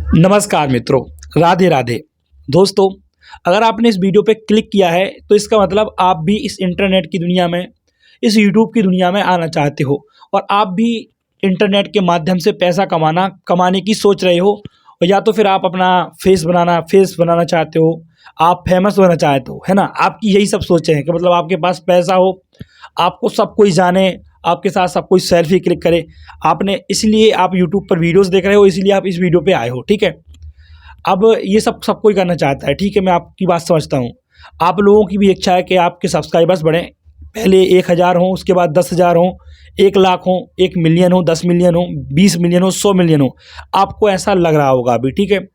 नमस्कार मित्रों, राधे राधे। दोस्तों, अगर आपने इस वीडियो पे क्लिक किया है तो इसका मतलब आप भी इस इंटरनेट की दुनिया में, इस यूट्यूब की दुनिया में आना चाहते हो और आप भी इंटरनेट के माध्यम से पैसा कमाने की सोच रहे हो। और या तो फिर आप अपना फेस बनाना चाहते हो, आप फेमस होना चाहते हो, है ना? आपकी यही सब सोचें हैं कि मतलब आपके पास पैसा हो, आपको सब कोई जाने, आपके साथ सब कोई सेल्फी क्लिक करे। आपने इसलिए आप यूट्यूब पर वीडियोज़ देख रहे हो, इसलिए आप इस वीडियो पे आए हो, ठीक है? अब ये सब कोई करना चाहता है, ठीक है, मैं आपकी बात समझता हूँ। आप लोगों की भी इच्छा है कि आपके सब्सक्राइबर्स बढ़ें, पहले 1000 हों, उसके बाद 10,000 हों, 1 लाख हों, 1 मिलियन हो, 10 मिलियन हो, 20 मिलियन हो, 100 मिलियन हो। आपको ऐसा लग रहा होगा अभी, ठीक है?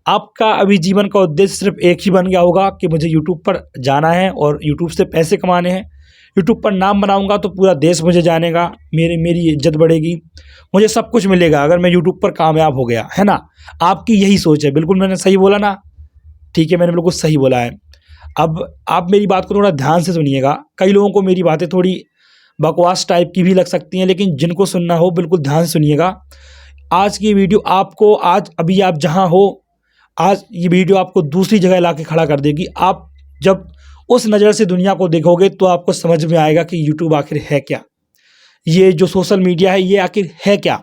आपका अभी जीवन का उद्देश्य सिर्फ़ एक ही बन गया होगा कि मुझे यूट्यूब पर जाना है और यूट्यूब से पैसे कमाने हैं। यूट्यूब पर नाम बनाऊँगा तो पूरा देश मुझे जानेगा, मेरी इज़्ज़त बढ़ेगी, मुझे सब कुछ मिलेगा अगर मैं यूट्यूब पर कामयाब हो गया, है ना? आपकी यही सोच है, बिल्कुल मैंने सही बोला ना? ठीक है, मैंने बिल्कुल सही बोला है। अब आप मेरी बात को थोड़ा ध्यान से सुनिएगा। कई लोगों को मेरी बातें थोड़ी बकवास टाइप की भी लग सकती हैं, लेकिन जिनको सुनना हो बिल्कुल ध्यान से सुनिएगा। आज की वीडियो आपको आज अभी आप जहाँ हो, आज ये वीडियो आपको दूसरी जगह लाके खड़ा कर देगी। आप जब उस नज़र से दुनिया को देखोगे तो आपको समझ में आएगा कि यूट्यूब आखिर है क्या? ये जो सोशल मीडिया है ये आखिर है क्या?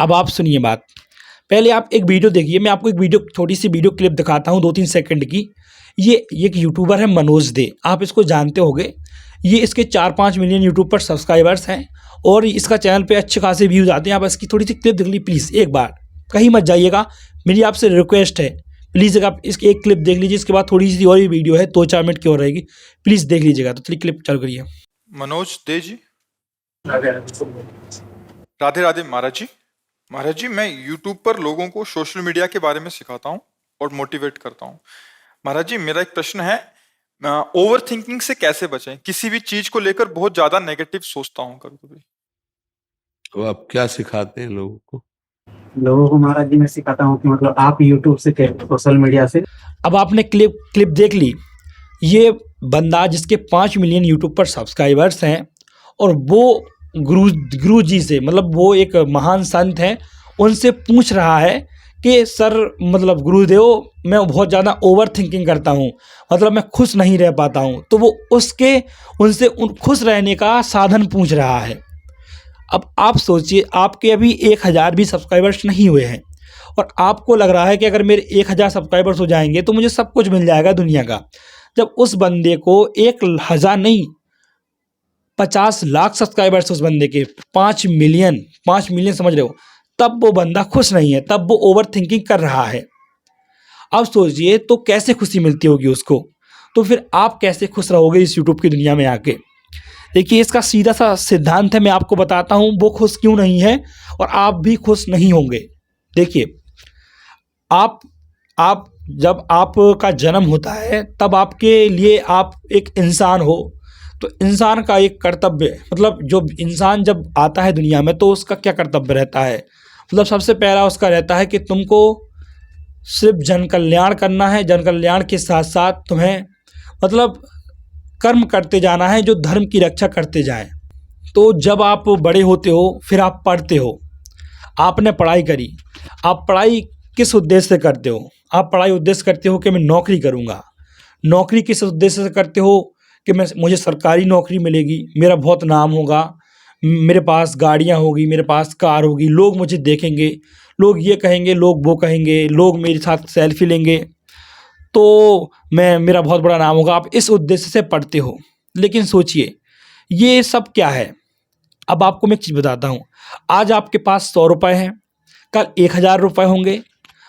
अब आप सुनिए बात। पहले आप एक वीडियो देखिए, मैं आपको एक वीडियो छोटी-सी वीडियो क्लिप दिखाता हूँ 2-3 सेकंड की। ये एक यूट्यूबर है मनोज दे, आप इसको जानते होंगे। ये इसके 4-5 मिलियन यूट्यूब पर सब्सक्राइबर्स हैं और इसका चैनल पे अच्छे खासे व्यूज़ आते हैं। आप इसकी थोड़ी-सी क्लिप देख लीजिए प्लीज़ एक बार, कहीं मत जाइएगा। मेरी आपसे रिक्वेस्ट है, प्लीज़ अगर आप इसकी एक क्लिप देख लीजिए, इसके बाद थोड़ी-सी और भी वीडियो है 2-4 मिनट की और रहेगी, प्लीज़ देख लीजिएगा। तो चलिए क्लिप चालू करिए। मनोज दे जी। राधे राधे राधे महाराज जी। महाराज जी, मैं यूट्यूब पर लोगों को सोशल मीडिया के बारे में सिखाता हूँ और मोटिवेट करता हूँ। महाराज जी, मेरा एक प्रश्न है, ओवर थिंकिंग से कैसे बचें? किसी भी चीज को लेकर बहुत ज्यादा नेगेटिव सोचता हूँ कभी कभी। तो आप क्या सिखाते हैं लोगों को? लोगों को महाराज जी मैं सिखाता हूँ कि मतलब आप यूट्यूब से कैसे सोशल मीडिया से अब आपने क्लिप देख ली। ये बंदा जिसके 5 मिलियन यूट्यूब पर सब्सक्राइबर्स हैं और वो गुरु जी से, मतलब वो एक महान संत हैं, उनसे पूछ रहा है कि सर मतलब गुरुदेव, मैं बहुत ज़्यादा ओवर थिंकिंग करता हूँ, मतलब मैं खुश नहीं रह पाता हूँ। तो वो उनसे खुश रहने का साधन पूछ रहा है। अब आप सोचिए, आपके अभी 1000 भी सब्सक्राइबर्स नहीं हुए हैं और आपको लग रहा है कि अगर मेरे 1000 सब्सक्राइबर्स हो जाएंगे तो मुझे सब कुछ मिल जाएगा दुनिया का। जब उस बंदे को 1000 नहीं, 50 लाख सब्सक्राइबर्स उस बंदे के, 5 मिलियन समझ रहे हो, तब वो बंदा खुश नहीं है, तब वो ओवर थिंकिंग कर रहा है। अब सोचिए तो कैसे खुशी मिलती होगी उसको, तो फिर आप कैसे खुश रहोगे इस यूट्यूब की दुनिया में आके? देखिए, इसका सीधा सा सिद्धांत है, मैं आपको बताता हूँ वो खुश क्यों नहीं है और आप भी खुश नहीं होंगे। देखिए, आप जब आपका जन्म होता है तब आपके लिए आप एक इंसान हो, तो इंसान का एक कर्तव्य, मतलब जो इंसान जब आता है दुनिया में तो उसका क्या कर्तव्य रहता है? मतलब सबसे पहला उसका रहता है कि तुमको सिर्फ जन कल्याण करना है, जन कल्याण के साथ साथ तुम्हें मतलब कर्म करते जाना है जो धर्म की रक्षा करते जाएं। तो जब आप बड़े होते हो फिर आप पढ़ते हो, आपने पढ़ाई करी, आप पढ़ाई किस उद्देश्य से करते हो? आप पढ़ाई उद्देश्य करते हो कि मैं नौकरी करूँगा। नौकरी किस उद्देश्य से करते हो? कि मुझे सरकारी नौकरी मिलेगी, मेरा बहुत नाम होगा, मेरे पास गाड़ियाँ होगी, मेरे पास कार होगी, लोग मुझे देखेंगे, लोग ये कहेंगे, लोग वो कहेंगे, लोग मेरे साथ सेल्फी लेंगे, तो मेरा बहुत बड़ा नाम होगा। आप इस उद्देश्य से पढ़ते हो। लेकिन सोचिए, ये सब क्या है? अब आपको मैं एक चीज़ बताता हूँ। आज आपके पास 100 रुपये हैं, कल 1000 रुपये होंगे,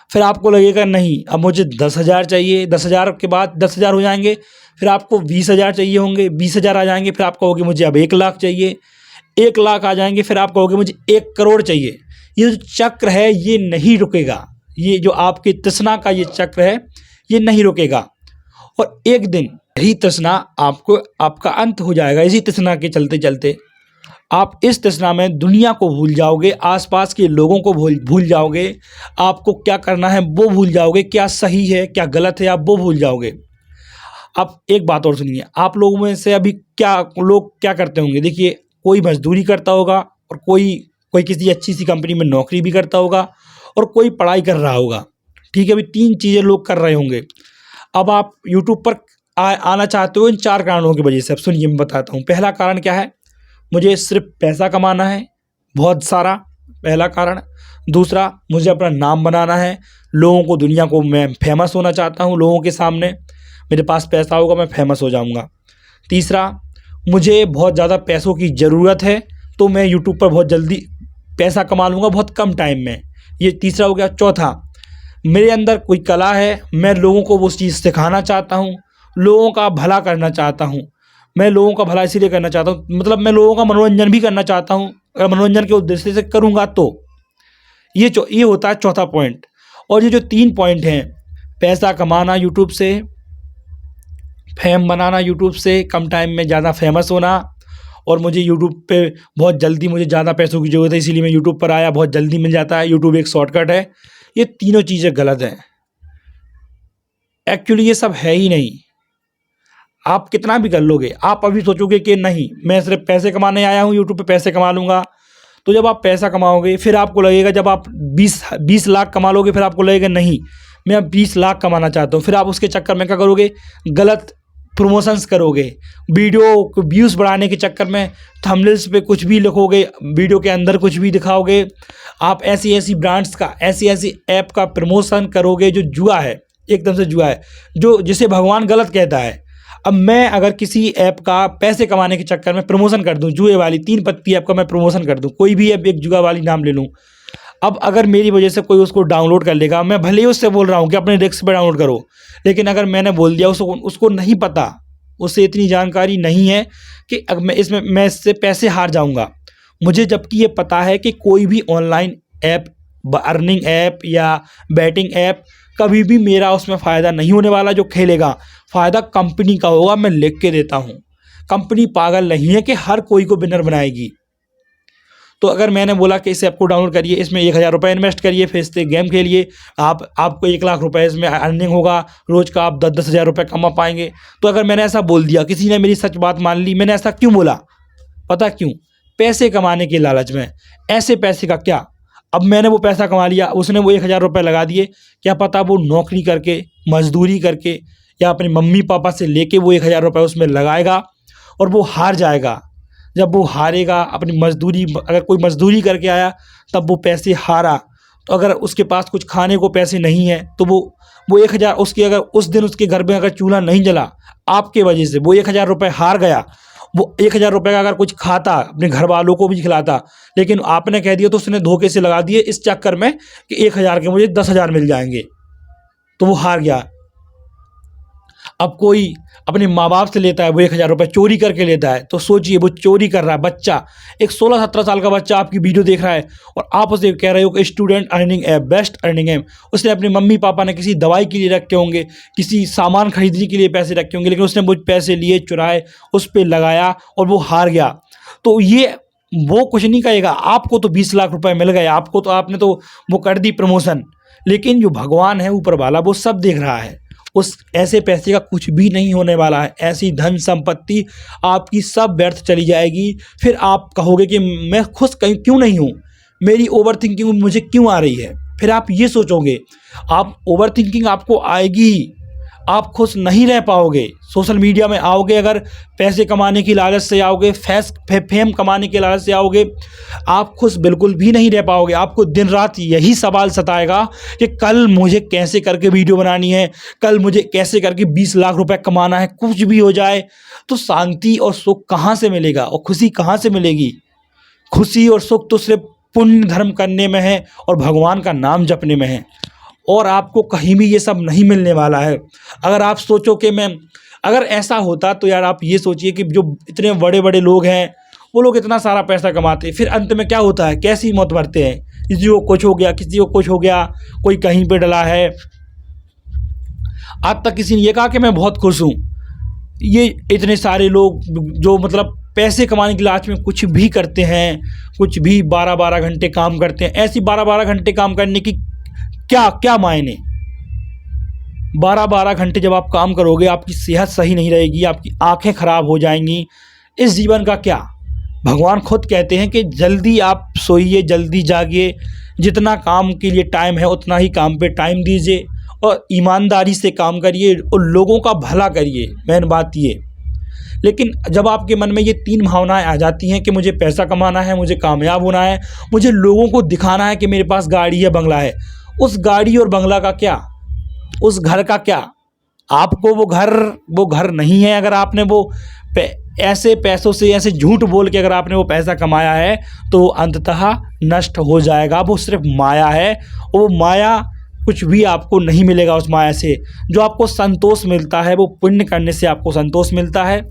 फिर आपको लगेगा नहीं अब मुझे 10,000 चाहिए, 10,000 के बाद 10,000 हो जाएंगे, फिर आपको 20,000 चाहिए होंगे, 20,000 आ जाएंगे, फिर आप कहोगे मुझे अब 1 लाख चाहिए, 1 लाख आ जाएंगे, फिर आप कहोगे मुझे 1 करोड़ चाहिए। ये जो चक्र है ये नहीं रुकेगा। ये जो आपकी तृष्णा का ये चक्र है ये नहीं रुकेगा और एक दिन यही तृष्णा आपका अंत हो जाएगा। इसी तृष्णा के चलते चलते आप इस तृष्णा में दुनिया को भूल जाओगे, आसपास के लोगों को भूल जाओगे, आपको क्या करना है वो भूल जाओगे, क्या सही है क्या गलत है आप वो भूल जाओगे। अब एक बात और सुनिए, आप लोगों में से अभी लोग क्या करते होंगे? देखिए, कोई मजदूरी करता होगा और कोई किसी अच्छी सी कंपनी में नौकरी भी करता होगा और कोई पढ़ाई कर रहा होगा। ठीक है, अभी 3 चीज़ें लोग कर रहे होंगे। अब आप यूट्यूब पर आना चाहते हो इन 4 कारणों की वजह से। अब सुनिए, मैं बताता हूँ। पहला कारण क्या है? मुझे सिर्फ पैसा कमाना है बहुत सारा, पहला कारण। दूसरा, मुझे अपना नाम बनाना है, लोगों को, दुनिया को मैं फेमस होना चाहता हूँ लोगों के सामने, मेरे पास पैसा होगा, मैं फेमस हो जाऊँगा। तीसरा, मुझे बहुत ज़्यादा पैसों की ज़रूरत है, तो मैं यूट्यूब पर बहुत जल्दी पैसा कमा लूँगा बहुत कम टाइम में। ये तीसरा हो गया। चौथा, मेरे अंदर कोई कला है, मैं लोगों को वो चीज़ सिखाना चाहता हूँ, लोगों का भला करना चाहता हूँ। मैं लोगों का भला इसीलिए करना चाहता हूँ, मतलब मैं लोगों का मनोरंजन भी करना चाहता हूँ। अगर मनोरंजन के उद्देश्य से करूँगा तो ये होता है चौथा पॉइंट। और ये जो 3 पॉइंट हैं, पैसा कमाना यूट्यूब से, फेम बनाना यूट्यूब से, कम टाइम में ज़्यादा फेमस होना, और मुझे यूट्यूब पे बहुत जल्दी, मुझे ज़्यादा पैसों की ज़रूरत है इसीलिए मैं यूट्यूब पर आया, बहुत जल्दी मिल जाता है, यूट्यूब एक शॉर्टकट है। ये तीनों चीज़ें गलत हैं। एक्चुअली ये सब है ही नहीं। आप कितना भी कर लोगे, आप अभी सोचोगे कि नहीं मैं सिर्फ पैसे कमाने आया हूँ, यूट्यूब पे पैसे कमा लूँगा। तो जब आप पैसा कमाओगे फिर आपको लगेगा, जब आप 20 लाख कमा लोगे फिर आपको लगेगा नहीं मैं अब 20 लाख कमाना चाहता हूँ। फिर आप उसके चक्कर में क्या करोगे? गलत प्रमोशंस करोगे, वीडियो को व्यूज़ बढ़ाने के चक्कर में थंबनेल्स पे कुछ भी लिखोगे, वीडियो के अंदर कुछ भी दिखाओगे। आप ऐसी ब्रांड्स का, ऐसी ऐप का प्रमोशन करोगे जो जुआ है, एकदम से जुआ है, जो जिसे भगवान गलत कहता है। अब मैं अगर किसी ऐप का पैसे कमाने के चक्कर में प्रमोशन कर दूं, जुए वाली 3 पत्ती ऐप का मैं प्रमोशन कर दूं, कोई भी ऐप एक जुआ वाली नाम ले लूं, अब अगर मेरी वजह से कोई उसको डाउनलोड कर लेगा, मैं भले ही उससे बोल रहा हूं कि अपने रिस्क पर डाउनलोड करो, लेकिन अगर मैंने बोल दिया, उसको नहीं पता, उससे इतनी जानकारी नहीं है कि अगर मैं इससे पैसे हार जाऊँगा। मुझे जबकि ये पता है कि कोई भी ऑनलाइन ऐप, अर्निंग ऐप या बैटिंग ऐप, कभी भी मेरा उसमें फ़ायदा नहीं होने वाला। जो खेलेगा फ़ायदा कंपनी का होगा, मैं लिख के देता हूँ। कंपनी पागल नहीं है कि हर कोई को विनर बनाएगी। तो अगर मैंने बोला कि इस ऐप को डाउनलोड करिए, इसमें 1000 रुपये इन्वेस्ट करिए, फिर इससे गेम खेलिए, आपको 1 लाख रुपए इसमें अर्निंग होगा, रोज़ का आप 10-10 हज़ार रुपये कमा पाएंगे। तो अगर मैंने ऐसा बोल दिया, किसी ने मेरी सच बात मान ली, मैंने ऐसा क्यों बोला? पता क्यों? पैसे कमाने के लालच में। ऐसे पैसे का क्या, अब मैंने वो पैसा कमा लिया, उसने वो 1000 रुपये लगा दिए, क्या पता वो नौकरी करके, मजदूरी करके या अपने मम्मी पापा से लेके वो 1000 रुपये उसमें लगाएगा और वो हार जाएगा। जब वो हारेगा, अपनी मजदूरी, अगर कोई मजदूरी करके आया तब वो पैसे हारा, तो अगर उसके पास कुछ खाने को पैसे नहीं है तो वो 1000, उसकी अगर उस दिन उसके घर में अगर चूल्हा नहीं जला, आपके वजह से वो 1000 रुपये हार गया। वो 1000 रुपये का अगर कुछ खाता, अपने घर वालों को भी खिलाता, लेकिन आपने कह दिया तो उसने धोखे से लगा दिए इस चक्कर में कि 1000 के मुझे 10,000 मिल जाएंगे, तो वो हार गया। अब कोई अपने माँ बाप से लेता है, वो 1000 रुपये चोरी करके लेता है, तो सोचिए वो चोरी कर रहा है बच्चा, एक 16-17 साल का बच्चा आपकी वीडियो देख रहा है और आप उसे कह रहे हो कि student earning app, best earning app. उसने अपने मम्मी पापा ने किसी दवाई के लिए रखे होंगे, किसी सामान खरीदने के लिए पैसे रखे होंगे, लेकिन उसने वो पैसे लिए, चुराए, उस पर लगाया और वो हार गया। तो ये वो कुछ नहीं कहेगा, आपको तो 20 लाख रुपए मिल गए, आपको तो, आपने तो वो कर दी प्रमोशन, लेकिन जो भगवान है ऊपर वाला वो सब देख रहा है। उस ऐसे पैसे का कुछ भी नहीं होने वाला है। ऐसी धन संपत्ति आपकी सब व्यर्थ चली जाएगी। फिर आप कहोगे कि मैं खुश क्यों नहीं हूँ, मेरी ओवर थिंकिंग मुझे क्यों आ रही है। फिर आप ये सोचोगे, आप ओवर थिंकिंग आपको आएगी ही, आप खुश नहीं रह पाओगे। सोशल मीडिया में आओगे अगर पैसे कमाने की लालच से आओगे, फेम कमाने के लालच से आओगे, आप खुश बिल्कुल भी नहीं रह पाओगे। आपको दिन रात यही सवाल सताएगा कि कल मुझे कैसे करके वीडियो बनानी है, कल मुझे कैसे करके 20 लाख रुपए कमाना है। कुछ भी हो जाए तो शांति और सुख कहाँ से मिलेगा और खुशी कहाँ से मिलेगी? खुशी और सुख तो सिर्फ पुण्य धर्म करने में है और भगवान का नाम जपने में है, और आपको कहीं भी ये सब नहीं मिलने वाला है। अगर आप सोचो कि अगर ऐसा होता तो यार आप ये सोचिए कि जो इतने बड़े बड़े लोग हैं वो लोग इतना सारा पैसा कमाते, फिर अंत में क्या होता है, कैसी मौत मरते हैं। किसी को कुछ हो गया, किसी को कुछ हो गया, कोई कहीं पे डला है। आज तक किसी ने ये कहा कि मैं बहुत खुश हूँ। ये इतने सारे लोग जो मतलब पैसे कमाने की लालच में कुछ भी करते हैं, कुछ भी 12-12 घंटे काम करते हैं। ऐसी 12-12 घंटे काम करने की क्या मायने? 12-12 घंटे जब आप काम करोगे, आपकी सेहत सही नहीं रहेगी, आपकी आंखें खराब हो जाएंगी। इस जीवन का क्या? भगवान खुद कहते हैं कि जल्दी आप सोइए, जल्दी जागिए, जितना काम के लिए टाइम है उतना ही काम पे टाइम दीजिए और ईमानदारी से काम करिए और लोगों का भला करिए, मेन बात ये। लेकिन जब आपके मन में ये 3 भावनाएं आ जाती हैं कि मुझे पैसा कमाना है, मुझे कामयाब होना है, मुझे लोगों को दिखाना है कि मेरे पास गाड़ी है, बंगला है, उस गाड़ी और बंगला का क्या, उस घर का क्या? आपको वो घर नहीं है। अगर आपने वो ऐसे पैसों से, ऐसे झूठ बोल के अगर आपने वो पैसा कमाया है तो वो अंततः नष्ट हो जाएगा। वो सिर्फ माया है, वो माया कुछ भी आपको नहीं मिलेगा उस माया से। जो आपको संतोष मिलता है वो पुण्य करने से आपको संतोष मिलता है।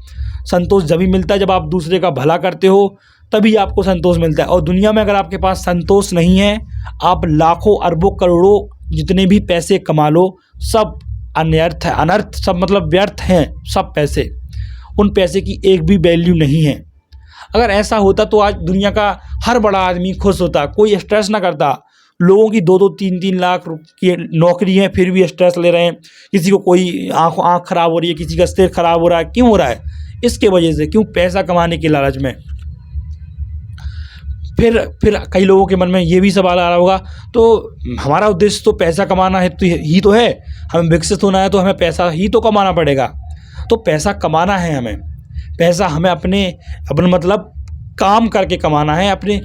संतोष जब भी मिलता है जब आप दूसरे का भला करते हो, तभी आपको संतोष मिलता है। और दुनिया में अगर आपके पास संतोष नहीं है, आप लाखों अरबों करोड़ों जितने भी पैसे कमा लो, सब अनर्थ है, अनर्थ सब मतलब व्यर्थ हैं सब पैसे। उन पैसे की एक भी वैल्यू नहीं है। अगर ऐसा होता तो आज दुनिया का हर बड़ा आदमी खुश होता, कोई स्ट्रेस ना करता। लोगों की 2-2 3-3 लाख की नौकरी है फिर भी स्ट्रेस ले रहे हैं। किसी को कोई आँख खराब हो रही है, किसी का सिर खराब हो रहा है। क्यों हो रहा है? इसके वजह से। क्यों? पैसा कमाने के लालच में। फिर कई लोगों के मन में ये भी सवाल आ रहा होगा, तो हमारा उद्देश्य तो पैसा कमाना है तो ही तो है, हमें विकसित होना है तो हमें पैसा ही तो कमाना पड़ेगा। तो पैसा कमाना है हमें, पैसा हमें अपने मतलब काम करके कमाना है, अपने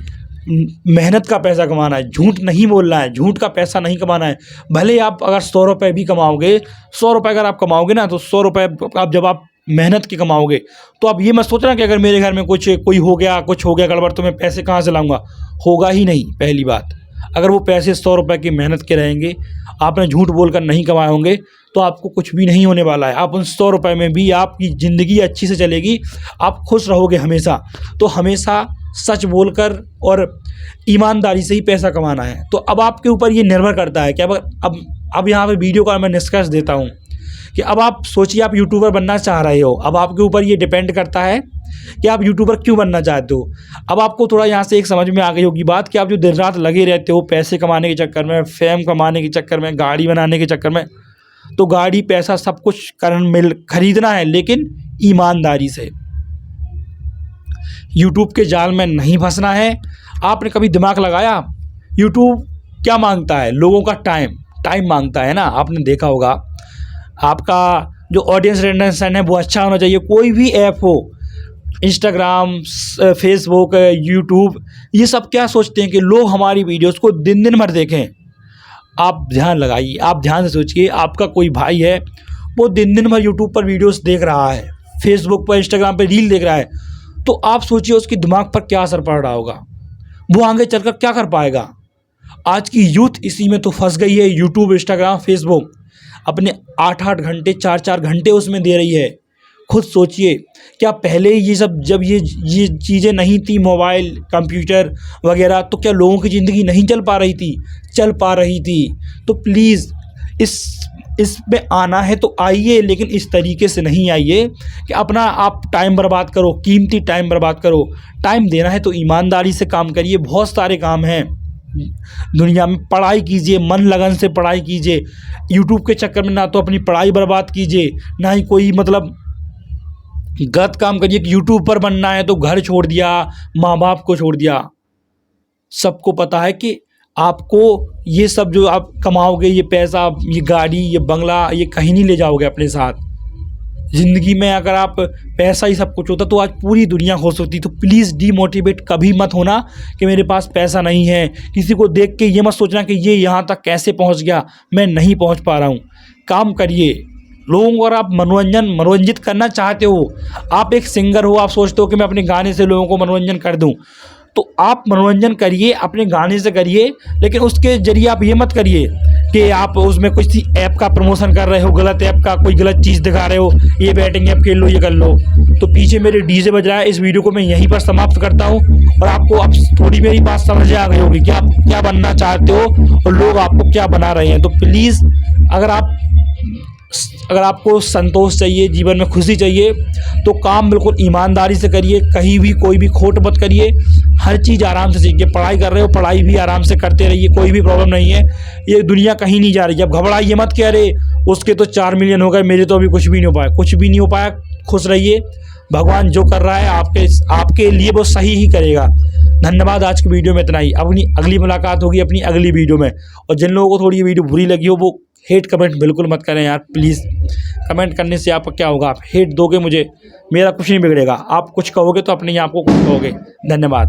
मेहनत का पैसा कमाना है। झूठ नहीं बोलना है, झूठ का पैसा नहीं कमाना है। भले आप अगर 100 रुपये भी कमाओगे, 100 रुपये अगर आप कमाओगे ना, तो 100 रुपये आप जब आप मेहनत के कमाओगे तो आप ये मत सोचना कि अगर मेरे घर में कुछ हो गया गड़बड़ तो मैं पैसे कहाँ से लाऊंगा। होगा ही नहीं। पहली बात, अगर वो पैसे 100 रुपये की मेहनत के रहेंगे, आपने झूठ बोलकर नहीं कमाए होंगे, तो आपको कुछ भी नहीं होने वाला है। आप उन 100 रुपये में भी आपकी ज़िंदगी अच्छी से चलेगी, आप खुश रहोगे हमेशा। तो हमेशा सच बोलकर और ईमानदारी से ही पैसा कमाना है। तो अब आपके ऊपर ये निर्भर करता है कि अब यहाँ पे वीडियो का मैं निष्कर्ष देता हूँ कि अब आप सोचिए आप यूट्यूबर बनना चाह रहे हो। अब आपके ऊपर ये डिपेंड करता है कि आप यूट्यूबर क्यों बनना चाहते हो। अब आपको थोड़ा यहाँ से एक समझ में आ गई होगी बात कि आप जो दिन रात लगे रहते हो पैसे कमाने के चक्कर में, फेम कमाने के चक्कर में, गाड़ी बनाने के चक्कर में, तो गाड़ी पैसा सब कुछ खरीदना है, लेकिन ईमानदारी से। यूट्यूब के जाल में नहीं फंसना है। आपने कभी दिमाग लगाया यूट्यूब क्या मांगता है? लोगों का टाइम मांगता है ना। आपने देखा होगा, आपका जो ऑडियंस रिटेंशन है वो अच्छा होना चाहिए। कोई भी ऐप हो, इंस्टाग्राम, फेसबुक, यूट्यूब, ये सब क्या सोचते हैं कि लोग हमारी वीडियोस को दिन भर देखें। आप ध्यान लगाइए, आप ध्यान से सोचिए, आपका कोई भाई है वो दिन भर यूट्यूब पर वीडियोस देख रहा है, फेसबुक पर, इंस्टाग्राम पर रील देख रहा है, तो आप सोचिए उसके दिमाग पर क्या असर पड़ रहा होगा। वो आगे चलकर क्या कर पाएगा। आज की यूथ इसी में तो फंस गई है। यूट्यूब, इंस्टाग्राम, फेसबुक अपने 8-8 घंटे, 4-4 घंटे उसमें दे रही है। खुद सोचिए, क्या पहले ये सब जब ये चीज़ें नहीं थी, मोबाइल, कंप्यूटर वगैरह, तो क्या लोगों की ज़िंदगी नहीं चल पा रही थी? चल पा रही थी। तो प्लीज़ इस पे आना है तो आइए, लेकिन इस तरीके से नहीं आइए कि अपना आप टाइम बर्बाद करो, कीमती टाइम बर्बाद करो। टाइम देना है तो ईमानदारी से काम करिए। बहुत सारे काम हैं दुनिया में। पढ़ाई कीजिए, मन लगन से पढ़ाई कीजिए। यूट्यूब के चक्कर में ना तो अपनी पढ़ाई बर्बाद कीजिए, ना ही कोई मतलब गलत काम करिए कि यूट्यूब पर बनना है तो घर छोड़ दिया, माँ बाप को छोड़ दिया। सबको पता है कि आपको ये सब जो आप कमाओगे, ये पैसा, ये गाड़ी, ये बंगला, ये कहीं नहीं ले जाओगे अपने साथ। ज़िंदगी में अगर आप पैसा ही सब कुछ होता तो आज पूरी दुनिया खुश होती। तो प्लीज़ डीमोटिवेट कभी मत होना कि मेरे पास पैसा नहीं है। किसी को देख के ये मत सोचना कि ये यहाँ तक कैसे पहुँच गया, मैं नहीं पहुँच पा रहा हूँ। काम करिए। लोगों को अगर आप मनोरंजित करना चाहते हो, आप एक सिंगर हो, आप सोचते हो कि मैं अपने गाने से लोगों को मनोरंजन कर दूँ, तो आप मनोरंजन करिए, अपने गाने से करिए, लेकिन उसके ज़रिए आप ये मत करिए कि आप उसमें कुछ ऐप का प्रमोशन कर रहे हो, गलत ऐप का कोई गलत चीज़ दिखा रहे हो, ये बैटिंग ऐप खेल लो, ये कर लो। तो पीछे मेरे डीजे बज रहा है। इस वीडियो को मैं यहीं पर समाप्त करता हूँ और आपको अब थोड़ी मेरी बात समझ आ गई होगी कि आप क्या बनना चाहते हो और लोग आपको क्या बना रहे हैं। तो प्लीज़ अगर आपको संतोष चाहिए, जीवन में खुशी चाहिए, तो काम बिल्कुल ईमानदारी से करिए। कहीं भी कोई भी खोट मत करिए। हर चीज़ आराम से सीखिए। पढ़ाई कर रहे हो, पढ़ाई भी आराम से करते रहिए, कोई भी प्रॉब्लम नहीं है। ये दुनिया कहीं नहीं जा रही। अब घबराइए मत कि अरे उसके तो 4 मिलियन हो गए, मेरे तो अभी कुछ भी नहीं हो पाया। कुछ भी नहीं हो पाया। खुश रहिए। भगवान जो कर रहा है आपके लिए वो सही ही करेगा। धन्यवाद, आज की वीडियो में इतना ही। अपनी अगली मुलाकात होगी अपनी अगली वीडियो में। और जिन लोगों को थोड़ी ये वीडियो बुरी लगी हो वो हेट कमेंट बिल्कुल मत करें यार, प्लीज़। कमेंट करने से आपका क्या होगा, आप हेट दोगे मुझे, मेरा कुछ नहीं बिगड़ेगा। आप कुछ कहोगे तो अपने ही आप को कुछ कहोगे। धन्यवाद।